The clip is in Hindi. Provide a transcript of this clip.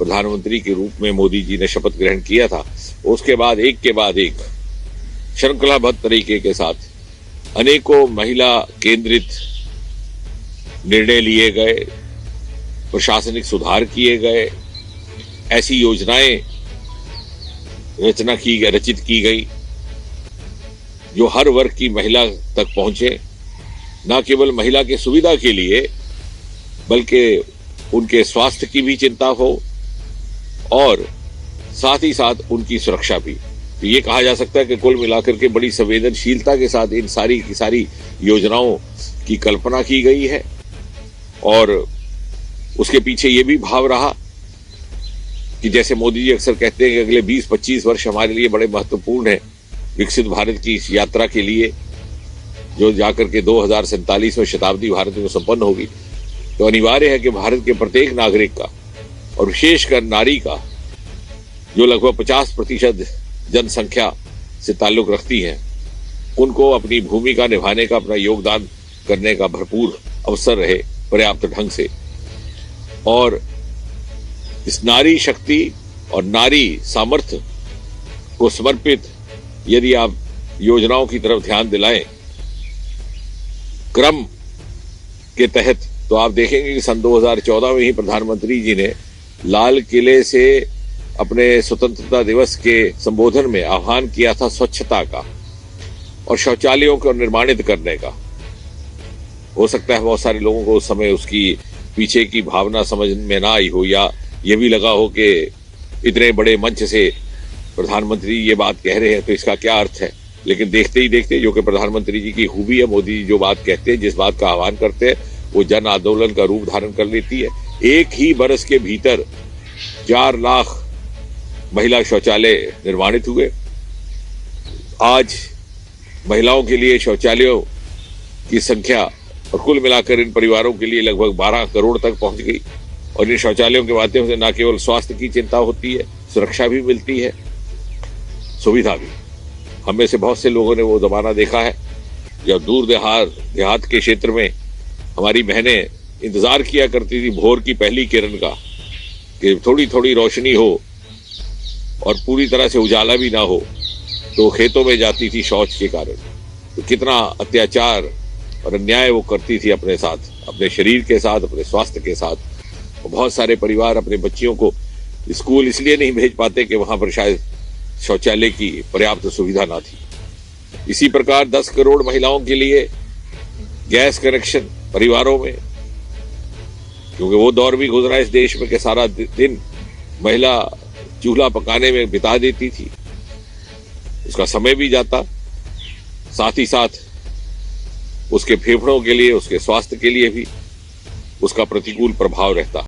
प्रधानमंत्री के रूप में मोदी जी ने शपथ ग्रहण किया था, उसके बाद एक के बाद एक श्रृंखलाबद्ध तरीके के साथ अनेकों महिला केंद्रित निर्णय लिए गए, प्रशासनिक सुधार किए गए, ऐसी योजनाएं रचित की गई जो हर वर्ग की महिला तक पहुंचे, न केवल महिला की सुविधा के लिए बल्कि उनके स्वास्थ्य की भी चिंता हो और साथ ही साथ उनकी सुरक्षा भी। तो ये कहा जा सकता है कि कुल मिलाकर के बड़ी संवेदनशीलता के साथ इन सारी की सारी योजनाओं की कल्पना की गई है और उसके पीछे ये भी भाव रहा कि जैसे मोदी जी अक्सर कहते हैं कि अगले 20-25 वर्ष हमारे लिए बड़े महत्वपूर्ण हैं विकसित भारत की इस यात्रा के लिए, जो जाकर के 2047 में शताब्दी भारत में संपन्न होगी। तो अनिवार्य है कि भारत के प्रत्येक नागरिक का और विशेषकर नारी का, जो लगभग 50% जनसंख्या से ताल्लुक रखती हैं, उनको अपनी भूमिका निभाने का, अपना योगदान करने का भरपूर अवसर रहे पर्याप्त ढंग से। और इस नारी शक्ति और नारी सामर्थ्य को समर्पित यदि आप योजनाओं की तरफ ध्यान दिलाएं क्रम के तहत, तो आप देखेंगे कि सन 2014 में ही प्रधानमंत्री जी ने लाल किले से अपने स्वतंत्रता दिवस के संबोधन में आह्वान किया था स्वच्छता का और शौचालयों को निर्माणित करने का। हो सकता है बहुत सारे लोगों को उस समय उसकी पीछे की भावना समझ में ना आई हो, या ये भी लगा हो कि इतने बड़े मंच से प्रधानमंत्री ये बात कह रहे हैं तो इसका क्या अर्थ है। लेकिन देखते ही देखते, जो कि प्रधानमंत्री जी की खूबी है, मोदी जी जो बात कहते हैं, जिस बात का आह्वान करते हैं, वो जन आंदोलन का रूप धारण कर लेती है। एक ही बरस के भीतर 4 लाख महिला शौचालय निर्माणित हुए। आज महिलाओं के लिए शौचालयों की संख्या और कुल मिलाकर इन परिवारों के लिए लगभग 12 करोड़ तक पहुंच गई और इन शौचालयों के माध्यम से न केवल स्वास्थ्य की चिंता होती है, सुरक्षा भी मिलती है, सुविधा भी। हम में से बहुत से लोगों ने वो जमाना देखा है जब दूर देहात के क्षेत्र में हमारी बहनें इंतजार किया करती थी भोर की पहली किरण का, कि थोड़ी थोड़ी रोशनी हो और पूरी तरह से उजाला भी ना हो, तो खेतों में जाती थी शौच के कारण। तो कितना अत्याचार और अन्याय वो करती थी अपने साथ, अपने शरीर के साथ, अपने स्वास्थ्य के साथ। और बहुत सारे परिवार अपने बच्चियों को स्कूल इसलिए नहीं भेज पाते कि वहां पर शायद शौचालय की पर्याप्त सुविधा ना थी। इसी प्रकार 10 करोड़ महिलाओं के लिए गैस कनेक्शन परिवारों में, क्योंकि वो दौर भी गुजरा इस देश में कि सारा दिन महिला चूल्हा पकाने में बिता देती थी, उसका समय भी जाता, साथ ही साथ उसके फेफड़ों के लिए, उसके स्वास्थ्य के लिए भी उसका प्रतिकूल प्रभाव रहता।